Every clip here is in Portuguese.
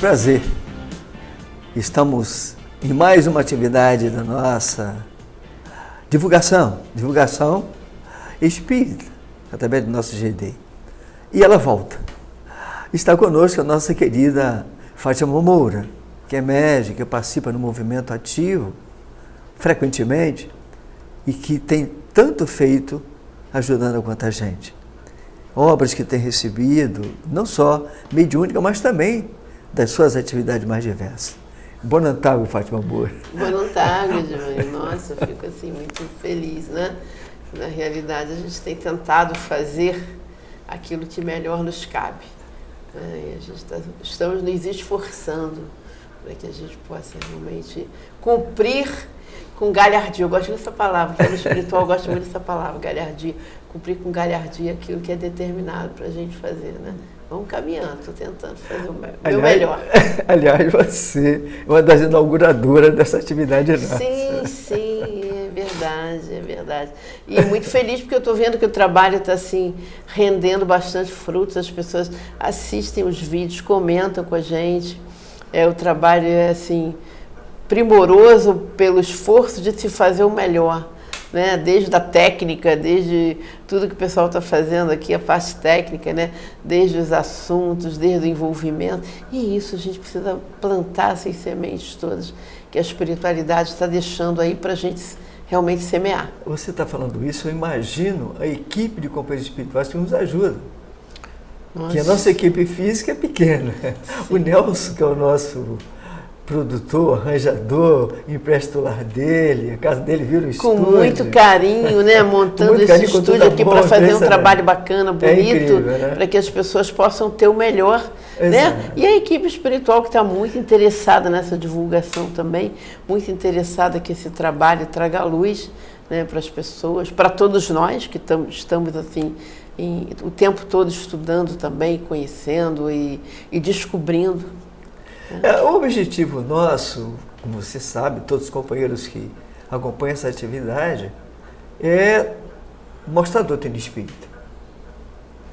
prazer. Estamos em mais uma atividade da nossa divulgação espírita, através do nosso GD. E ela volta. Está conosco a nossa querida Fátima Moura, que é médica, que participa no movimento ativo frequentemente e que tem tanto feito ajudando quanta gente. Obras que tem recebido, não só mediúnica, mas também das suas atividades mais diversas. Boa noite, Fátima Moura. Boa noite, Giovanni. Nossa, eu fico assim muito feliz, né? Na realidade, a gente tem tentado fazer aquilo que melhor nos cabe. Né? E a gente estamos nos esforçando para que a gente possa realmente cumprir com galhardia. Eu gosto dessa palavra, porque no espiritual eu gosto muito dessa palavra, galhardia. Cumprir com galhardia aquilo que é determinado para a gente fazer, né? Vamos caminhando, estou tentando fazer o meu melhor. Aliás, você é uma das inauguradoras dessa atividade nossa. Sim, é verdade. E muito feliz porque eu estou vendo que o trabalho está assim, rendendo bastante frutos, as pessoas assistem os vídeos, comentam com a gente. O trabalho é assim, primoroso pelo esforço de se fazer o melhor. Né? Desde a técnica, desde tudo que o pessoal está fazendo aqui, a parte técnica, né? Desde os assuntos, desde o envolvimento. E isso a gente precisa plantar essas sementes todas que a espiritualidade está deixando aí para a gente realmente semear. Você está falando isso, eu imagino a equipe de companheiros espirituais que nos ajuda. Nossa. Que a nossa equipe física é pequena. Sim. O Nelson, que é o nosso produtor, arranjador, empresta o lar dele, a casa dele vira um estúdio. Com muito carinho, né? Montando esse estúdio aqui para fazer um trabalho bacana, bonito, né? Para que as pessoas possam ter o melhor. Né? E a equipe espiritual que está muito interessada nessa divulgação também, muito interessada que esse trabalho traga a luz, né, para as pessoas, para todos nós que estamos assim, o tempo todo estudando também, conhecendo e descobrindo. O objetivo nosso, como você sabe, todos os companheiros que acompanham essa atividade, é mostrar a doutrina espírita,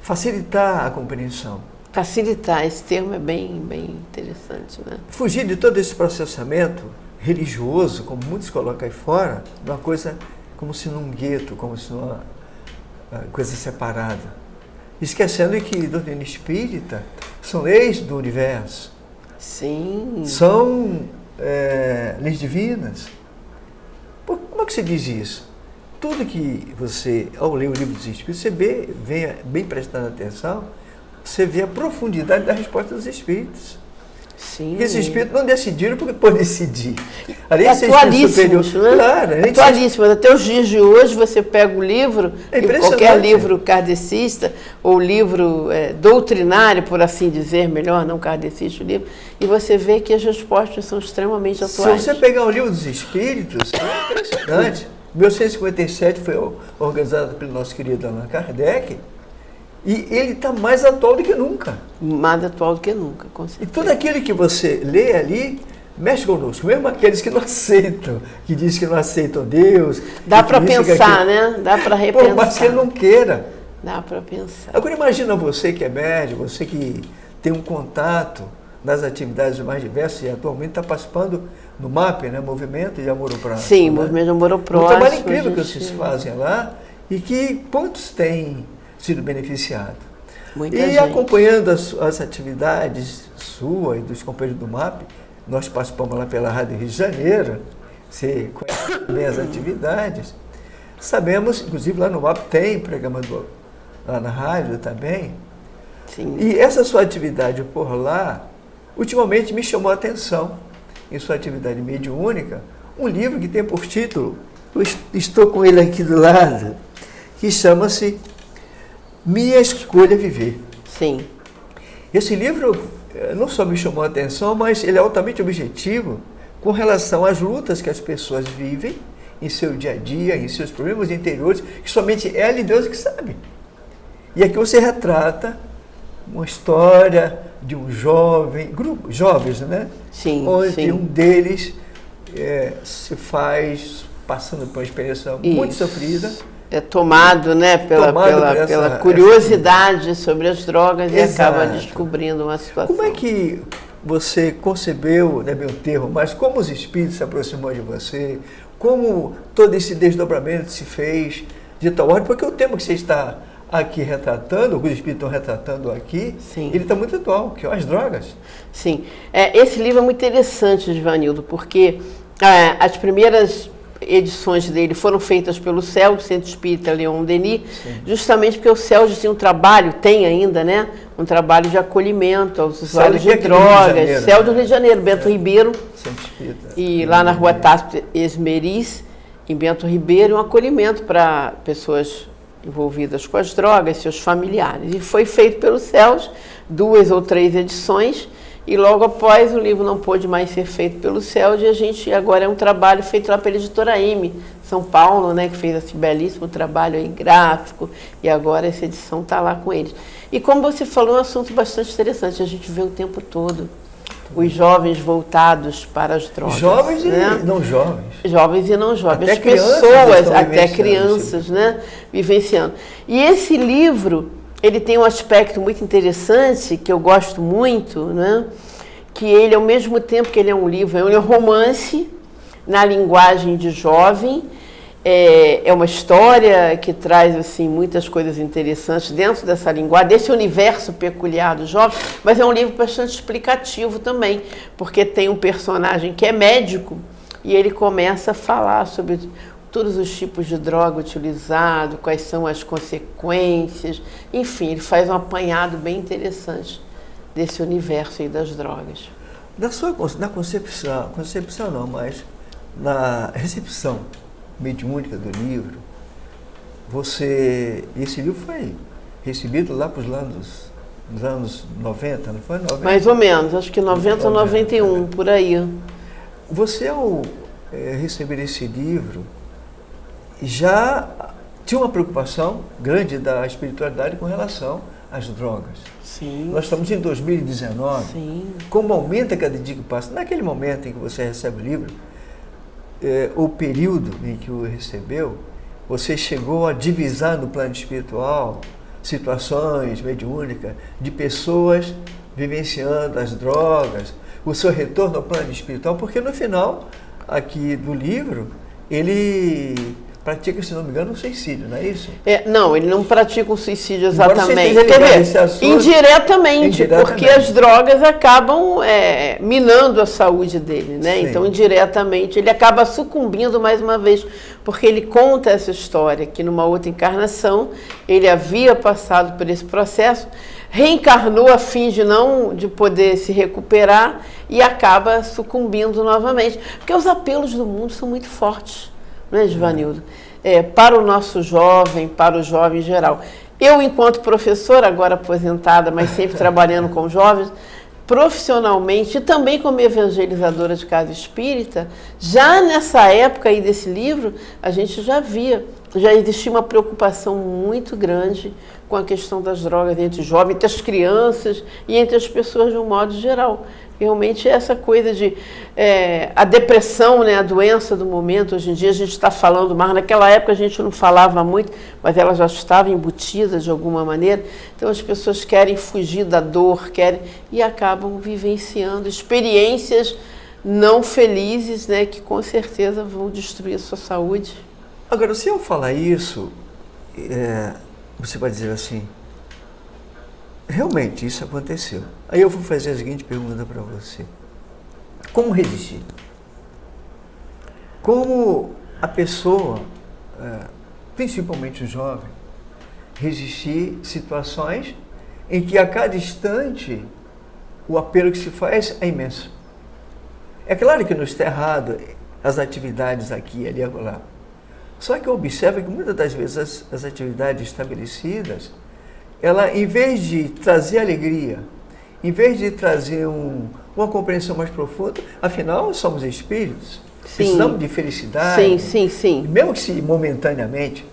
facilitar a compreensão. Facilitar, esse termo é bem interessante, né? Fugir de todo esse processamento religioso, como muitos colocam aí fora, uma coisa como se num gueto, como se numa coisa separada. Esquecendo que a doutrina espírita são leis do universo. Sim. São leis divinas. Como é que você diz isso? Tudo que você, ao ler o livro dos Espíritos, você vem bem prestando atenção, você vê a profundidade da resposta dos Espíritos. Sim. Porque esses Espíritos não decidiram porque podem decidir. Atualíssimos, né? Claro, atualíssimos. Até os dias de hoje, você pega o livro, qualquer livro kardecista, ou livro doutrinário, por assim dizer, melhor, não kardecista o livro, e você vê que as respostas são extremamente atuais. Se você pegar o livro dos Espíritos, é impressionante. 1857 foi organizado pelo nosso querido Allan Kardec, e ele está mais atual do que nunca. Mais atual do que nunca, com certeza. E tudo aquilo que você lê ali, mexe conosco. Mesmo aqueles que não aceitam, que dizem que não aceitam Deus. Dá para pensar, né? Dá para repensar. Mas que ele não queira. Dá para pensar. Agora imagina você que é médico, você que tem um contato nas atividades mais diversas e atualmente está participando no MAP, né? Movimento de Amor ao Próximo. Sim, né? Movimento de Amor ao Próximo. Um trabalho incrível que vocês fazem lá e que quantos têm sido beneficiado. Muita e gente. Acompanhando as atividades suas e dos companheiros do MAP, nós participamos lá pela Rádio Rio de Janeiro, você conhece bem as atividades, sabemos, inclusive lá no MAP tem programa lá na rádio também. Sim. E essa sua atividade por lá, ultimamente me chamou a atenção, em sua atividade mediúnica, um livro que tem por título, eu estou com ele aqui do lado, que chama-se Minha Escolha Viver. Sim. Esse livro não só me chamou a atenção, mas ele é altamente objetivo com relação às lutas que as pessoas vivem em seu dia a dia, em seus problemas interiores, que somente ela e Deus que sabe. E aqui você retrata uma história de um jovens, né? Sim, onde sim. Um deles se faz passando por uma experiência muito sofrida. É tomado, né, pela curiosidade sobre as drogas. Exato. E acaba descobrindo uma situação. Como é que você concebeu, não é meu termo, mas como os espíritos se aproximou de você, como todo esse desdobramento se fez de tal ordem, porque o tema que você está aqui retratando, o que os espíritos estão retratando aqui, Sim. ele está muito atual, que é as drogas. Sim. Esse livro é muito interessante, Givanildo, porque as primeiras edições dele foram feitas pelo CELD, Centro Espírita Leon Denis, justamente porque o CELD tinha um trabalho, tem ainda, né? Um trabalho de acolhimento aos usuários de drogas. CELD do Rio de Janeiro, Bento Ribeiro. Centro Espírita. E lá na Rua Tácito Esmeris, em Bento Ribeiro, um acolhimento para pessoas envolvidas com as drogas, seus familiares. E foi feito pelo CELD, 2 ou 3 edições, e logo após o livro não pôde mais ser feito pelo CELD, e a gente agora é um trabalho feito lá pela editora M, São Paulo, né, que fez esse belíssimo trabalho aí gráfico, e agora essa edição está lá com eles. E como você falou, é um assunto bastante interessante, a gente vê o tempo todo os jovens voltados para as drogas. Jovens, né? E não jovens. Jovens e não jovens. Até as crianças pessoas, até crianças, né? Vivenciando. E esse livro, ele tem um aspecto muito interessante, que eu gosto muito, né? Que ele, ao mesmo tempo que ele é um livro, é um romance na linguagem de jovem. É uma história que traz assim, muitas coisas interessantes dentro dessa linguagem, desse universo peculiar do jovem, mas é um livro bastante explicativo também, porque tem um personagem que é médico e ele começa a falar sobre todos os tipos de droga utilizado, quais são as consequências, enfim, ele faz um apanhado bem interessante desse universo aí das drogas. Na concepção não, mas na recepção mediúnica do livro, esse livro foi recebido lá para os anos 90, não foi? 90? Mais ou menos, acho que 90 ou 91, por aí. Você, ao receber esse livro, já tinha uma preocupação grande da espiritualidade com relação às drogas. Sim. Nós estamos em 2019, Sim. Como aumenta cada dia que passa, naquele momento em que você recebe o livro, o período em que o recebeu, você chegou a divisar no plano espiritual situações mediúnicas de pessoas vivenciando as drogas, o seu retorno ao plano espiritual, porque no final aqui do livro ele pratica, se não me engano, um suicídio, não é isso? Não, ele não pratica um suicídio exatamente. Quer dizer, indiretamente, porque as drogas acabam minando a saúde dele, né? Sim. Então, indiretamente, ele acaba sucumbindo mais uma vez, porque ele conta essa história, que numa outra encarnação, ele havia passado por esse processo, reencarnou a fim de poder se recuperar e acaba sucumbindo novamente. Porque os apelos do mundo são muito fortes, não é, Givanildo? Para o nosso jovem, para o jovem em geral. Eu, enquanto professora, agora aposentada, mas sempre trabalhando com jovens, profissionalmente e também como evangelizadora de casa espírita, já nessa época aí desse livro, a gente já existia uma preocupação muito grande com a questão das drogas entre os jovens, entre as crianças e entre as pessoas de um modo geral. Realmente essa coisa de a depressão, né, a doença do momento, hoje em dia a gente está falando mais, naquela época a gente não falava muito, mas ela já estava embutida de alguma maneira, então as pessoas querem fugir da dor, e acabam vivenciando experiências não felizes, né, que com certeza vão destruir a sua saúde. Agora, se eu falar isso, você vai dizer assim, realmente isso aconteceu. Aí eu vou fazer a seguinte pergunta para você. Como resistir? Como a pessoa, principalmente o jovem, resistir situações em que a cada instante o apelo que se faz é imenso? É claro que não está errado as atividades aqui, ali e acolá. Só que eu observo que muitas das vezes as atividades estabelecidas, ela, em vez de trazer alegria, em vez de trazer uma compreensão mais profunda, afinal, somos espíritos, precisamos de felicidade, sim. mesmo que momentaneamente.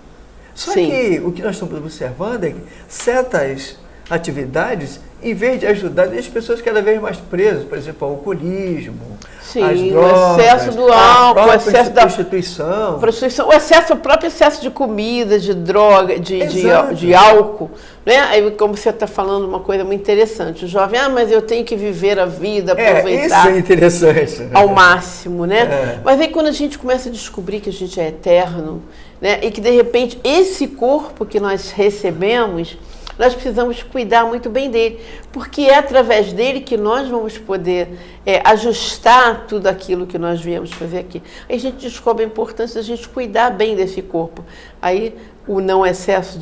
Só que o que nós estamos observando é que certas atividades, em vez de ajudar, deixa as pessoas cada vez mais presas, por exemplo, ao alcoolismo, sim, às o drogas, excesso do álcool, o excesso da prostituição, o próprio excesso de comida, de droga, de álcool, né? Aí, como você está falando, uma coisa muito interessante, o jovem, mas eu tenho que viver a vida, aproveitar isso é interessante, né? Ao máximo, né? Mas aí quando a gente começa a descobrir que a gente é eterno, né? E que de repente esse corpo que nós recebemos, nós precisamos cuidar muito bem dele, porque é através dele que nós vamos poder ajustar tudo aquilo que nós viemos fazer aqui. Aí a gente descobre a importância da gente cuidar bem desse corpo. Aí o não excesso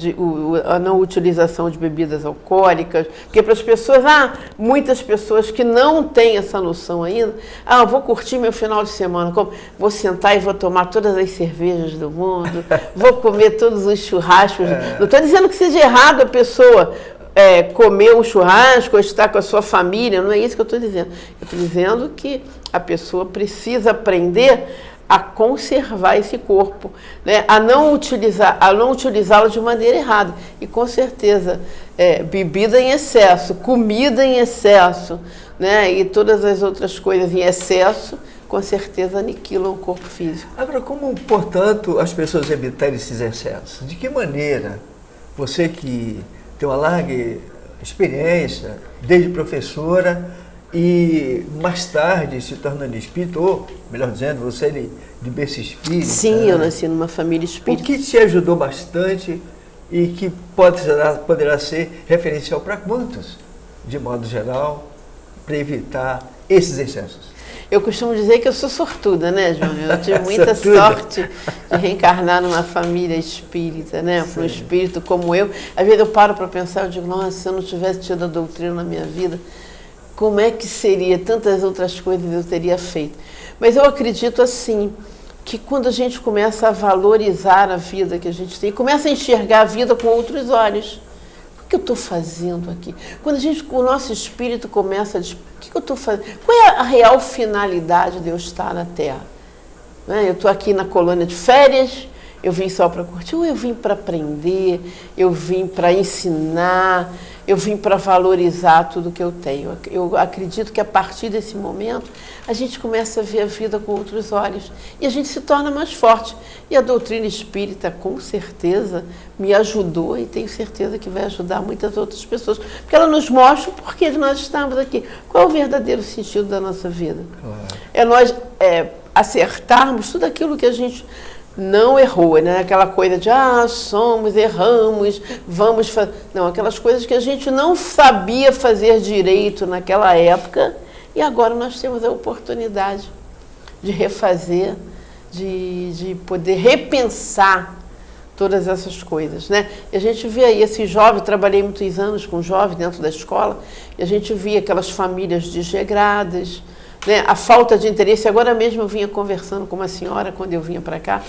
a não utilização de bebidas alcoólicas, porque para as pessoas, muitas pessoas que não têm essa noção ainda, eu vou curtir meu final de semana, vou sentar e vou tomar todas as cervejas do mundo, vou comer todos os churrascos. Não estou dizendo que seja errado a pessoa comer um churrasco, ou estar com a sua família, não é isso que eu estou dizendo. Eu estou dizendo que a pessoa precisa aprender a conservar esse corpo, né? a não utilizá-lo de maneira errada. E com certeza, bebida em excesso, comida em excesso, né? E todas as outras coisas em excesso, com certeza aniquilam o corpo físico. Agora, como, portanto, as pessoas evitarem esses excessos? De que maneira você que tem uma larga experiência, desde professora, e mais tarde se tornando espírita, ou, melhor dizendo, você é de berço espírita. Sim, eu nasci numa família espírita. O que te ajudou bastante e que poderá ser referencial para muitos, de modo geral, para evitar esses excessos? Eu costumo dizer que eu sou sortuda, né, João? Eu tive muita sorte de reencarnar numa família espírita, né? Para um espírito como eu. Às vezes eu paro para pensar, eu digo, nossa, se eu não tivesse tido a doutrina na minha vida, como é que seria? Tantas outras coisas eu teria feito. Mas eu acredito assim, que quando a gente começa a valorizar a vida que a gente tem, começa a enxergar a vida com outros olhos. O que eu estou fazendo aqui? Quando o nosso espírito começa a dizer, o que eu estou fazendo? Qual é a real finalidade de eu estar na Terra? Eu estou aqui na colônia de férias, eu vim só para curtir, ou eu vim para aprender, eu vim para ensinar, eu vim para valorizar tudo que eu tenho. Eu acredito que a partir desse momento a gente começa a ver a vida com outros olhos e a gente se torna mais forte. E a doutrina espírita, com certeza, me ajudou e tenho certeza que vai ajudar muitas outras pessoas, porque ela nos mostra o porquê de nós estarmos aqui. Qual é o verdadeiro sentido da nossa vida? Claro. É nós acertarmos tudo aquilo que a gente não errou, né? Aquela coisa de, somos, erramos, vamos fazer. Não, aquelas coisas que a gente não sabia fazer direito naquela época e agora nós temos a oportunidade de refazer, de poder repensar todas essas coisas, né? E a gente vê aí esse jovem, trabalhei muitos anos com jovens dentro da escola, e a gente via aquelas famílias desregradas, né? A falta de interesse. Agora mesmo eu vinha conversando com uma senhora quando eu vinha para cá,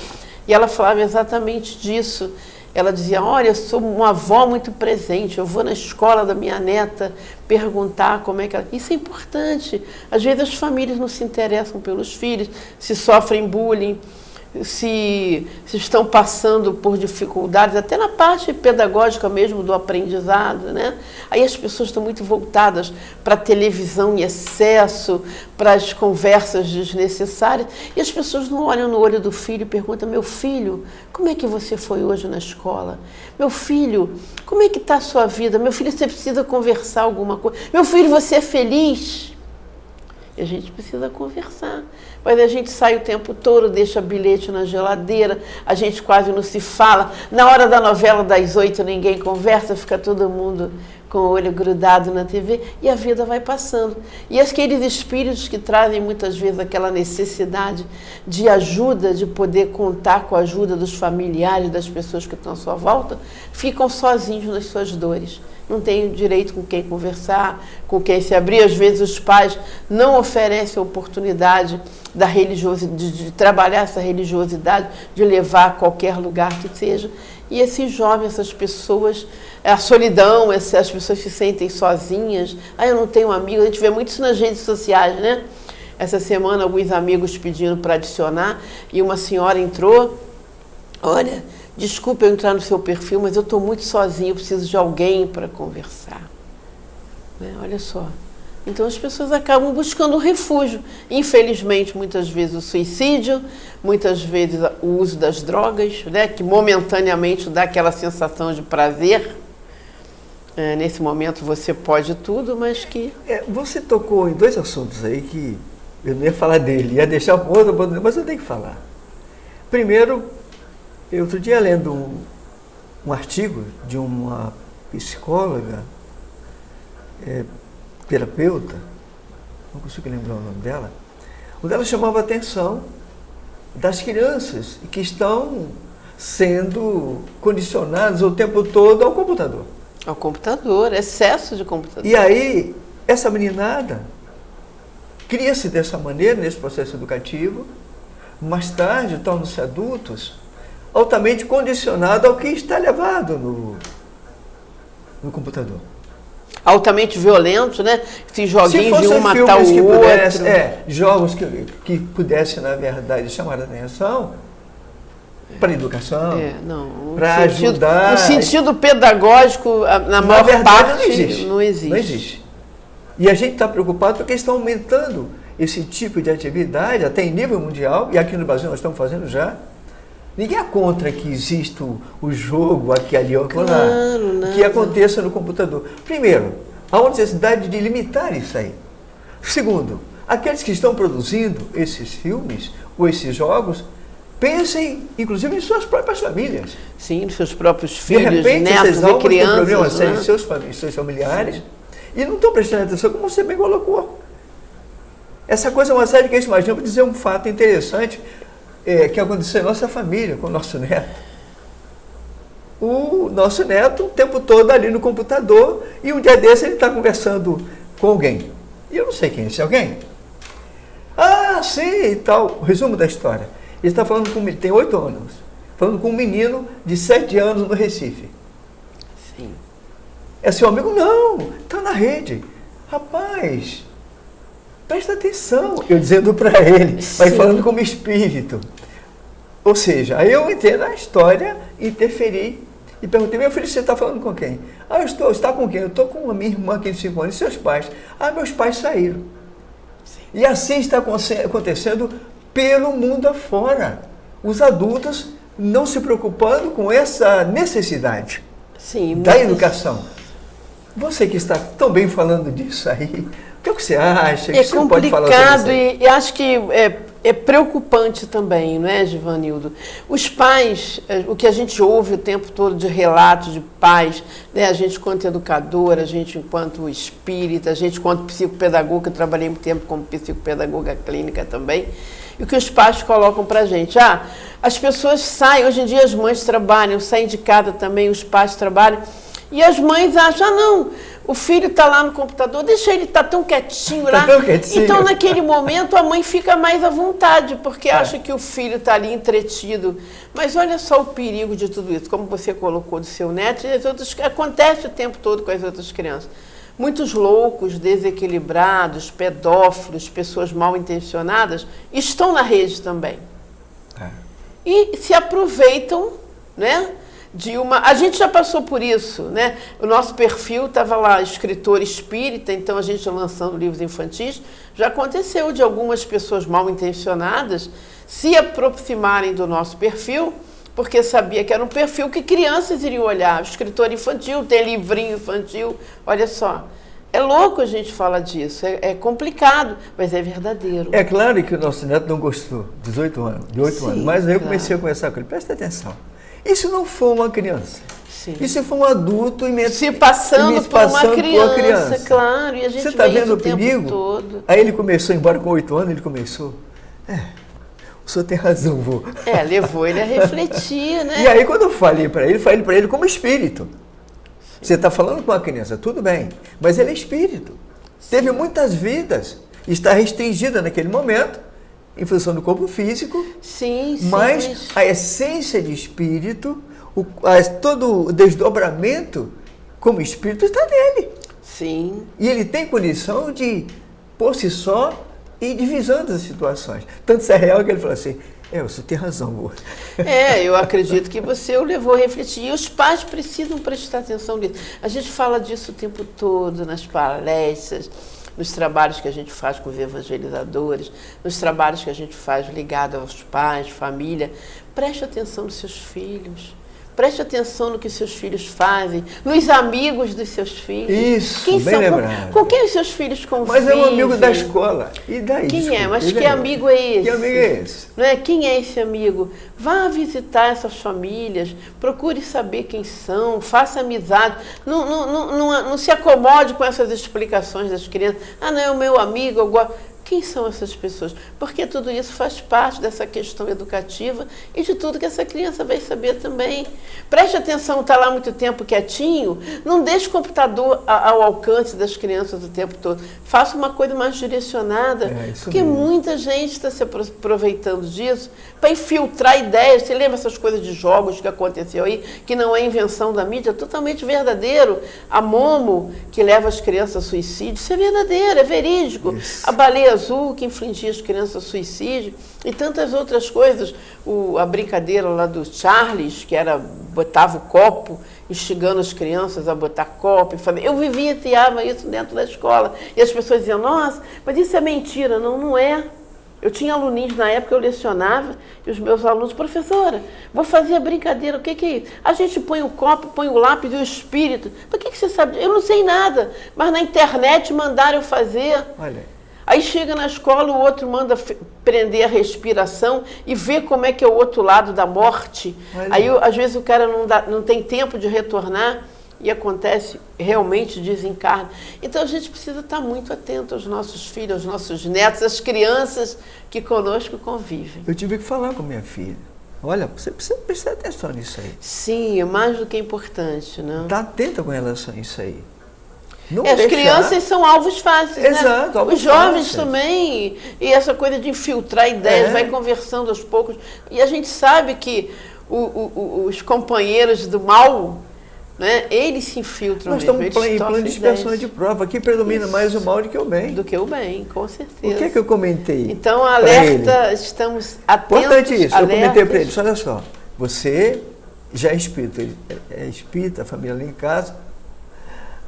e ela falava exatamente disso. Ela dizia, olha, eu sou uma avó muito presente, eu vou na escola da minha neta perguntar como é que ela... Isso é importante. Às vezes as famílias não se interessam pelos filhos, se sofrem bullying, se estão passando por dificuldades, até na parte pedagógica mesmo do aprendizado, né? Aí as pessoas estão muito voltadas para a televisão em excesso, para as conversas desnecessárias, e as pessoas não olham no olho do filho e perguntam, meu filho, como é que você foi hoje na escola? Meu filho, como é que está a sua vida? Meu filho, você precisa conversar alguma coisa? Meu filho, você é feliz? E a gente precisa conversar. Mas a gente sai o tempo todo, deixa bilhete na geladeira, a gente quase não se fala. Na hora da novela das 8 ninguém conversa, fica todo mundo com o olho grudado na TV e a vida vai passando. E aqueles espíritos que trazem muitas vezes aquela necessidade de ajuda, de poder contar com a ajuda dos familiares, das pessoas que estão à sua volta, ficam sozinhos nas suas dores. Não tem direito com quem conversar, com quem se abrir. Às vezes os pais não oferecem a oportunidade da religiosidade, de trabalhar essa religiosidade, de levar a qualquer lugar que seja. E esses jovens, essas pessoas, a solidão, as pessoas se sentem sozinhas. Eu não tenho amigo, a gente vê muito isso nas redes sociais, né? Essa semana alguns amigos pedindo para adicionar e uma senhora entrou, olha, desculpa eu entrar no seu perfil, mas eu estou muito sozinho, eu preciso de alguém para conversar. Né? Olha só. Então as pessoas acabam buscando um refúgio. Infelizmente, muitas vezes o suicídio, muitas vezes o uso das drogas, né, que momentaneamente dá aquela sensação de prazer. Nesse momento você pode tudo, mas que... Você tocou em dois assuntos aí que eu não ia falar dele, ia deixar para outro, mas eu tenho que falar. Primeiro, eu outro dia lendo um artigo de uma psicóloga, terapeuta, não consigo lembrar o nome dela, onde ela chamava a atenção das crianças que estão sendo condicionadas o tempo todo ao computador. Ao computador, excesso de computador. E aí, essa meninada cria-se dessa maneira, nesse processo educativo, mais tarde tornam-se adultos altamente condicionados ao que está levado no computador. Altamente violentos, né? Esses joguinhos de um matar o que outro. Jogos que pudessem, na verdade, chamar a atenção para a educação, para ajudar. No sentido pedagógico, na maior parte, não existe. Não existe. E a gente está preocupado porque estão aumentando esse tipo de atividade, até em nível mundial, e aqui no Brasil nós estamos fazendo já. Ninguém é contra que exista o jogo aqui, ali, ou lá, que aconteça no computador. Primeiro, há uma necessidade de limitar isso aí. Segundo, aqueles que estão produzindo esses filmes ou esses jogos, pensem, inclusive, em suas próprias famílias. Sim, nos seus próprios filhos, de repente, netos e crianças. Problemas sérios em seus familiares, e não estão prestando atenção, como você bem colocou. Essa coisa é uma série que a gente imagina, para dizer um fato interessante, que aconteceu em nossa família, com o nosso neto. O nosso neto, o tempo todo ali no computador, e um dia desse ele está conversando com alguém. E eu não sei quem é esse alguém. Ah, sim, e tal. O resumo da história. Ele está falando com tem 8 anos, falando com um menino de 7 anos no Recife. Sim. É seu amigo? Não, está na rede. Rapaz, presta atenção. Eu dizendo para ele, mas falando como espírito. Ou seja, aí eu entrei na história, interferi e perguntei, meu filho, você está falando com quem? Ah, está com quem? Eu estou com a minha irmã aqui de 5 anos e seus pais. Ah, meus pais saíram. Sim. E assim está acontecendo pelo mundo afora. Os adultos não se preocupando com essa necessidade da educação. Você que está tão bem falando disso aí, o que você acha? É complicado e acho que é preocupante também, não é, Givanildo? Os pais, o que a gente ouve o tempo todo de relatos de pais, né? A gente enquanto educadora, a gente enquanto espírita, a gente enquanto psicopedagoga, eu trabalhei muito tempo como psicopedagoga clínica também, e o que os pais colocam para a gente? As pessoas saem, hoje em dia as mães trabalham, saem de casa também, os pais trabalham, e as mães acham, não, o filho está lá no computador, deixa ele estar tão quietinho lá. Tão quietinho. Então, naquele momento, a mãe fica mais à vontade, porque acha que o filho está ali entretido. Mas olha só o perigo de tudo isso, como você colocou do seu neto, e as outras, acontece o tempo todo com as outras crianças. Muitos loucos, desequilibrados, pedófilos, pessoas mal intencionadas, estão na rede também. E se aproveitam, né? A gente já passou por isso, né? O nosso perfil estava lá, escritor espírita, então a gente lançando livros infantis, já aconteceu de algumas pessoas mal intencionadas se aproximarem do nosso perfil, porque sabia que era um perfil que crianças iriam olhar. O escritor infantil, tem livrinho infantil, olha só. É louco a gente falar disso, é complicado, mas é verdadeiro. É claro que o nosso neto não gostou, de 8 anos, mas aí eu comecei a conversar com ele, presta atenção. Isso não foi uma criança. Sim. Isso foi um adulto se passando por uma criança, claro. E a gente você está vendo o perigo? Todo. Aí ele começou, embora com 8 anos, ele começou. O senhor tem razão, vô. Levou ele a refletir, né? E aí quando eu falei para ele como espírito. Sim. Você está falando com uma criança, tudo bem, mas ele é espírito. Sim. Teve muitas vidas, está restringida naquele momento, em função do corpo físico, mas a essência de espírito, todo o desdobramento como espírito está nele. Sim. E ele tem condição de, por si só, ir divisando as situações. Tanto isso é real que ele falou assim, Você tem razão, amor. Eu acredito que você o levou a refletir. E os pais precisam prestar atenção nisso. A gente fala disso o tempo todo, nas palestras, nos trabalhos que a gente faz com os evangelizadores, nos trabalhos que a gente faz ligado aos pais, família. Preste atenção nos seus filhos. Preste atenção no que seus filhos fazem, nos amigos dos seus filhos. Isso, bem lembrado. Com quem os seus filhos convivem? Mas é um amigo da escola. E daí? Quem é? Mas que amigo é esse? Que amigo é esse? Não é? Quem é esse amigo? Vá visitar essas famílias, procure saber quem são, faça amizade. Não se acomode com essas explicações das crianças. Ah, não, é o meu amigo, eu gosto. Quem são essas pessoas? Porque tudo isso faz parte dessa questão educativa e de tudo que essa criança vai saber também. Preste atenção, está lá muito tempo quietinho, não deixe o computador ao alcance das crianças o tempo todo. Faça uma coisa mais direcionada, porque mesmo. Muita gente está se aproveitando disso para infiltrar ideias. Você lembra essas coisas de jogos que aconteceu aí, que não é invenção da mídia, é totalmente verdadeiro. A Momo, que leva as crianças a suicídio, isso é verdadeiro, é verídico. Isso. A Baleia Azul, que infligia as crianças a suicídio, e tantas outras coisas. A brincadeira lá do Charles, que era, botava o copo, instigando as crianças a botar copo e fazer. Eu vivenciava isso dentro da escola. E as pessoas diziam, nossa, mas isso é mentira. Não, não é. Eu tinha aluninhos na época, eu lecionava, e os meus alunos, professora, vou fazer a brincadeira, o que é isso? A gente põe o copo, põe o lápis e o espírito. Por que você sabe? Eu não sei nada, mas na internet mandaram eu fazer. Olha. Aí chega na escola, o outro manda prender a respiração e ver como é que é o outro lado da morte. Aí, às vezes, o cara não tem tempo de retornar e acontece, realmente desencarna. Então, a gente precisa estar muito atento aos nossos filhos, aos nossos netos, às crianças que conosco convivem. Eu tive que falar com minha filha. Olha, você precisa prestar atenção nisso aí. Sim, é mais do que importante, né? Está atenta com relação a isso aí. As crianças são alvos fáceis, exato, né? Os jovens também, e essa coisa de infiltrar ideias, vai conversando aos poucos. E a gente sabe que os companheiros do mal, né, eles se infiltram. Nós estamos em plano de expiação de prova. Aqui predomina mais o mal do que o bem. Do que o bem, com certeza. O que eu comentei? Então, alerta, estamos atentos. Importante isso, alertas. eu comentei para eles, olha só, você já é espírita, ele é espírita, a família lá em casa.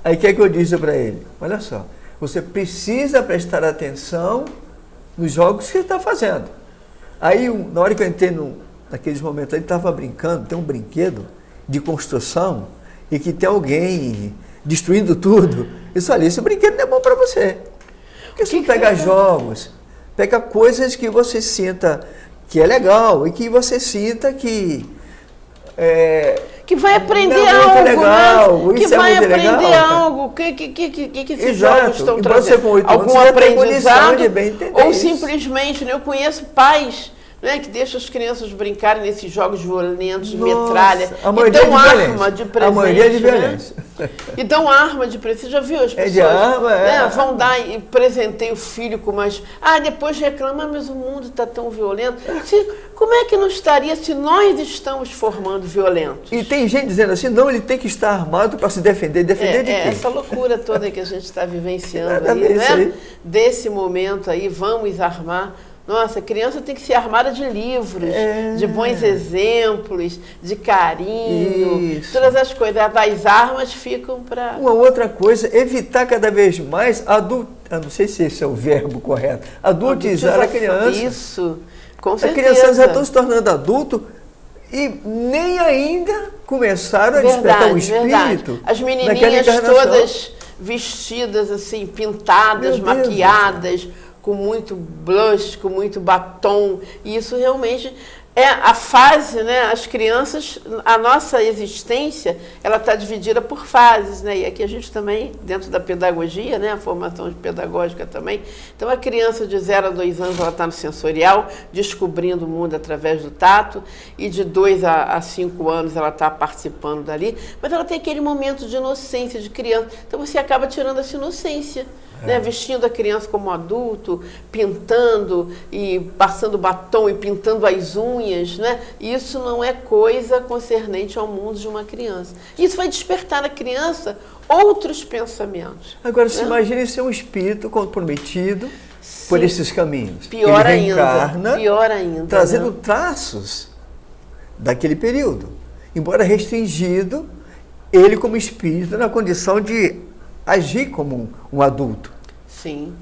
Aí o que é que eu disse para ele? Olha só, você precisa prestar atenção nos jogos que você está fazendo. Aí, na hora que eu entrei naqueles momentos, ele estava brincando, tem um brinquedo de construção e que tem alguém destruindo tudo. Isso ali, esse brinquedo não é bom para você. Porque você não pega jogos, pega coisas que você sinta que é legal e que você sinta que... que vai aprender algo, legal, né? Que vai aprender legal. Algo. O que esses jogos estão trazendo? Algum aprendizado? De bem entender ou isso. Simplesmente, né? Eu conheço pais, né, que deixam as crianças brincarem nesses jogos violentos, de metralha, e dão arma de presente. A maioria é de violência. Né? E dão arma de presente. Você já viu as pessoas? De arma, né, vão dar e presentei o filho com mais... depois reclama, mas o mundo está tão violento. Como é que não estaria se nós estamos formando violentos? E tem gente dizendo assim, não, ele tem que estar armado para se defender. Defender de quê? Essa loucura toda que a gente está vivenciando aí, né? Desse momento aí, vamos armar. Nossa, a criança tem que ser armada de livros, de bons exemplos, de carinho, todas as coisas. As armas ficam para... Uma outra coisa, evitar cada vez mais, não sei se esse é o verbo correto, adultizar a criança. Isso, com certeza. As crianças já estão se tornando adultos e nem ainda começaram a despertar o espírito. As menininhas todas vestidas assim, pintadas, maquiadas, com muito blush, com muito batom, e isso realmente é a fase, né? As crianças, a nossa existência, ela está dividida por fases, né? E aqui a gente também, dentro da pedagogia, né? A formação pedagógica também. Então, a criança de 0 a 2 anos, ela está no sensorial, descobrindo o mundo através do tato, e de 2 a 5 anos ela está participando dali, mas ela tem aquele momento de inocência, de criança. Então, você acaba tirando essa inocência. Né, vestindo a criança como adulto, pintando e passando batom e pintando as unhas, né? Isso não é coisa concernente ao mundo de uma criança. Isso vai despertar na criança outros pensamentos. Agora, se imagine ser um espírito comprometido por esses caminhos. Pior Ele reencarna, pior ainda. trazendo traços daquele período. Embora restringido, ele como espírito na condição de agir como um adulto. Sim.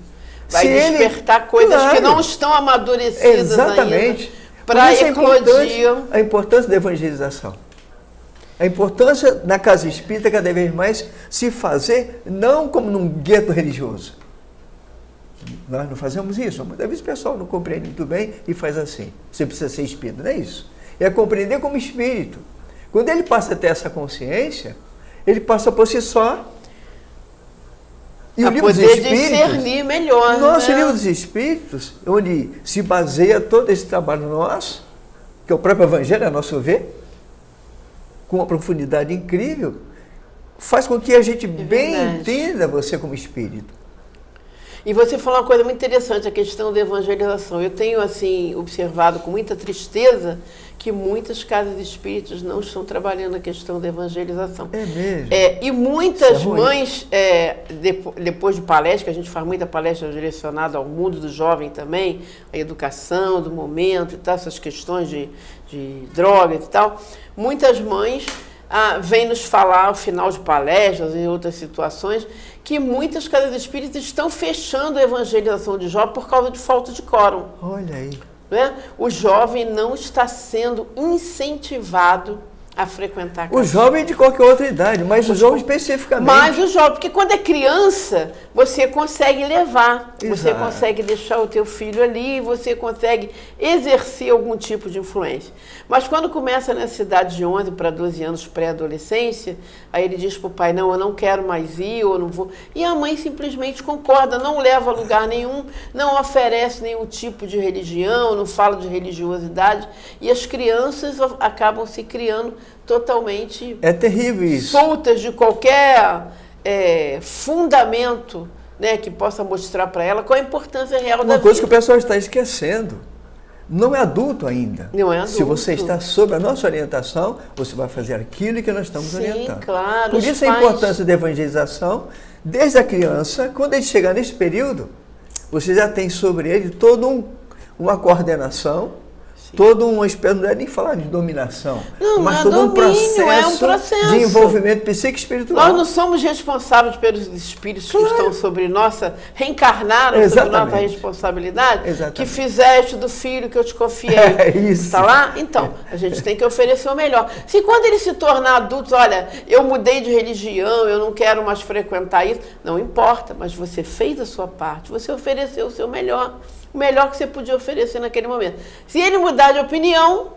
Vai despertar coisas que não estão amadurecidas exatamente, ainda para eclodir. A importância da evangelização. A importância na casa espírita cada vez mais se fazer não como num gueto religioso. Nós não fazemos isso. Muitas vezes o pessoal não compreende muito bem e faz assim. Você precisa ser espírita, não é isso. É compreender como espírito. Quando ele passa a ter essa consciência, ele passa por si só. E o livro dos Espíritos, discernir melhor. Nosso livro dos Espíritos, onde se baseia todo esse trabalho nosso, que é o próprio Evangelho, a nosso ver, com uma profundidade incrível, faz com que a gente bem entenda você como espírito. E você falou uma coisa muito interessante, a questão da evangelização. Eu tenho, assim, observado com muita tristeza que muitas casas espíritas não estão trabalhando a questão da evangelização. É mesmo? E muitas mães, depois de palestra, que a gente faz muita palestra direcionada ao mundo do jovem também, a educação do momento e tal, essas questões de drogas e tal, muitas mães vêm nos falar, ao final de palestras e outras situações, que muitas casas espíritas estão fechando a evangelização de jovens por causa de falta de quórum. Olha aí. Né? O jovem não está sendo incentivado a frequentar a casa. O jovem de qualquer outra idade, mas o jovem especificamente. Mas o jovem, porque quando é criança, você consegue levar, você consegue deixar o teu filho ali, você consegue exercer algum tipo de influência. Mas quando começa nessa idade de 11 para 12 anos, pré-adolescência, aí ele diz para o pai, não, eu não quero mais ir, eu não vou. E a mãe simplesmente concorda, não leva a lugar nenhum, não oferece nenhum tipo de religião, não fala de religiosidade, e as crianças acabam se criando totalmente terrível isso. Soltas de qualquer fundamento, né, que possa mostrar para ela qual a importância real da vida. Uma coisa que o pessoal está esquecendo, não é adulto ainda. Não é adulto. Se você está sob a nossa orientação, você vai fazer aquilo que nós estamos orientando. Claro. Por isso a importância da evangelização, desde a criança, quando ele chegar nesse período, você já tem sobre ele toda uma coordenação, todo uma espécie, não é nem falar de dominação, mas todo um processo de envolvimento psíquico espiritual. Nós não somos responsáveis pelos espíritos que estão sobre nossa, reencarnaram sobre nossa responsabilidade, que fizeste do filho que eu te confiei. Está lá? Então, a gente tem que oferecer o melhor. Se quando ele se tornar adulto, olha, eu mudei de religião, eu não quero mais frequentar isso, não importa, mas você fez a sua parte, você ofereceu o seu melhor. O melhor que você podia oferecer naquele momento. Se ele mudar de opinião,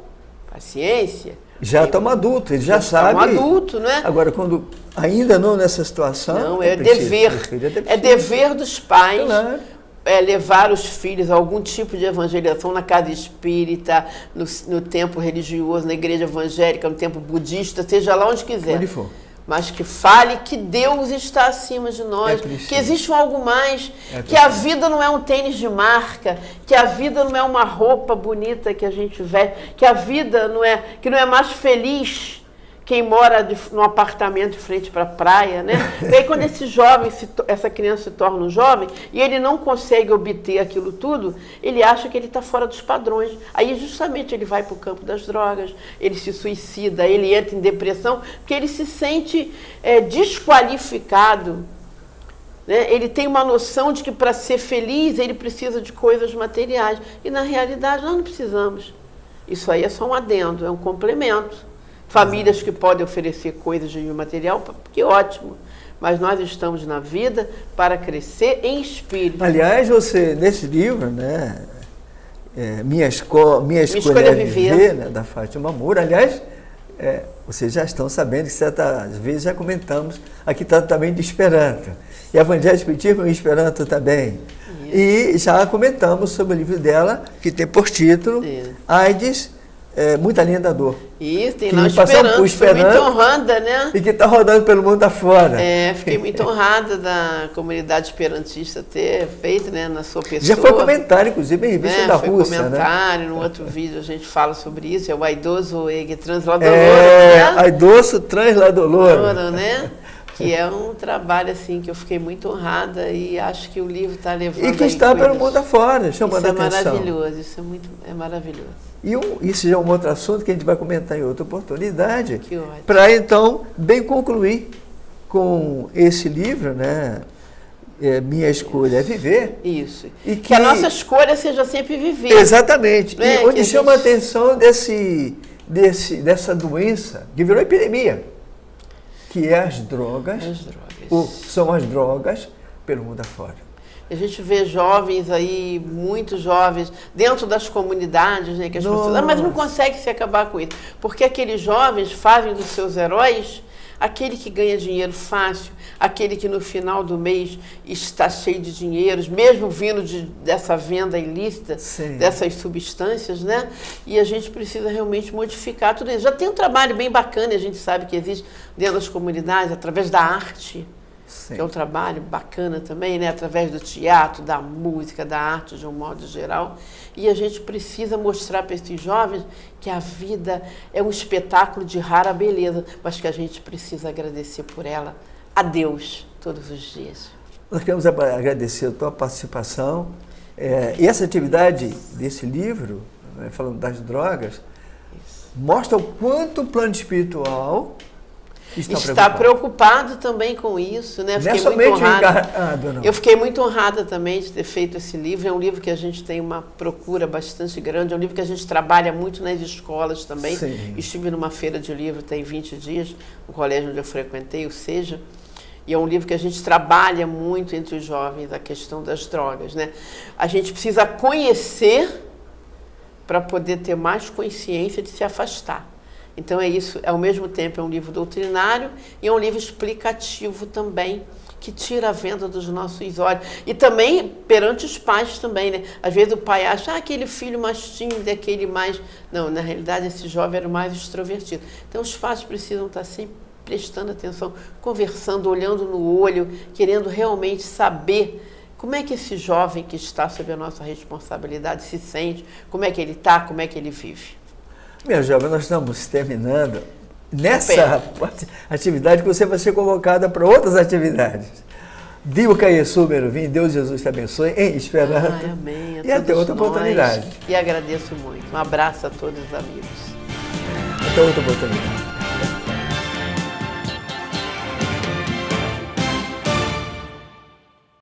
paciência. Já estamos adultos, ele já sabe. Estamos adultos, não é? Agora, quando ainda não nessa situação... Não, é dever. É dever dos pais levar os filhos a algum tipo de evangelização na casa espírita, no templo religioso, na igreja evangélica, no templo budista, seja lá onde quiser. Onde for. Mas que fale que Deus está acima de nós, que existe um algo mais, que a vida não é um tênis de marca, que a vida não é uma roupa bonita que a gente veste, que a vida não é mais feliz quem mora num apartamento de frente para a praia, né? E aí quando esse jovem, essa criança se torna um jovem e ele não consegue obter aquilo tudo, ele acha que ele está fora dos padrões. Aí justamente ele vai para o campo das drogas, ele se suicida, ele entra em depressão, porque ele se sente desqualificado. Né? Ele tem uma noção de que para ser feliz ele precisa de coisas materiais. E na realidade nós não precisamos. Isso aí é só um adendo, é um complemento. Famílias que podem oferecer coisas de material, que ótimo. Mas nós estamos na vida para crescer em espírito. Aliás, você, nesse livro, né, Minha Escolha é Viver, né, da Fátima Moura, aliás, vocês já estão sabendo que certas vezes já comentamos aqui também de Esperanto. E Evangelho Espiritismo e Esperanto também. Isso. E já comentamos sobre o livro dela, que tem por título AIDS, Muita Linha da Dor. Isso, tem lá Esperanto, fui muito honrada, né? E que está rodando pelo mundo afora. Fiquei muito honrada da comunidade esperantista ter feito, né, na sua pessoa. Já foi comentário, inclusive, em revista da foi Rússia, comentário, no outro vídeo a gente fala sobre isso, é o aidoso Transladolor, né? Aidoso Transladolor. Né? que é um trabalho assim que eu fiquei muito honrada e acho que o livro está levando E que está pelo mundo afora, chamando a atenção. Isso é maravilhoso, isso é maravilhoso. E isso já é um outro assunto que a gente vai comentar em outra oportunidade. Que ótimo. Para então, bem concluir com esse livro, né? Minha escolha é viver. Isso. E que a nossa escolha seja sempre viver. Exatamente. E onde chama a gente... atenção dessa doença que virou epidemia, que é as drogas. As drogas. São as drogas pelo mundo afora. A gente vê jovens aí, muitos jovens, dentro das comunidades, né, que as pessoas... mas não consegue se acabar com isso. Porque aqueles jovens fazem dos seus heróis aquele que ganha dinheiro fácil, aquele que no final do mês está cheio de dinheiros, mesmo vindo dessa venda ilícita, sim, dessas substâncias, né? E a gente precisa realmente modificar tudo isso. Já tem um trabalho bem bacana, a gente sabe que existe dentro das comunidades, através da arte, sim, que é um trabalho bacana também, né? Através do teatro, da música, da arte de um modo geral. E a gente precisa mostrar para esses jovens que a vida é um espetáculo de rara beleza, mas que a gente precisa agradecer por ela a Deus todos os dias. Nós queremos agradecer a tua participação. E essa atividade desse livro, né, falando das drogas, mostra o quanto o plano espiritual está preocupado também com isso, né? Não é somente encarnado, não. Eu fiquei muito honrada também de ter feito esse livro. É um livro que a gente tem uma procura bastante grande, é um livro que a gente trabalha muito nas escolas também. Sim. Estive numa feira de livro tem 20 dias, no colégio onde eu frequentei, o SEJA, e é um livro que a gente trabalha muito entre os jovens, a questão das drogas, né? A gente precisa conhecer para poder ter mais consciência de se afastar. Então é isso, ao mesmo tempo é um livro doutrinário e é um livro explicativo também, que tira a venda dos nossos olhos. E também perante os pais também, né? Às vezes o pai acha, aquele filho mais tímido, aquele mais... Não, na realidade esse jovem era o mais extrovertido. Então os pais precisam estar sempre prestando atenção, conversando, olhando no olho, querendo realmente saber como é que esse jovem que está sob a nossa responsabilidade se sente, como é que ele está, como é que ele vive. Meu jovem, nós estamos terminando nessa atividade que você vai ser convocada para outras atividades. Dio Caiesu, Meruvim, Deus Jesus te abençoe, em Esperanto. Amém. E até outra oportunidade. E agradeço muito. Um abraço a todos os amigos. Até outra oportunidade.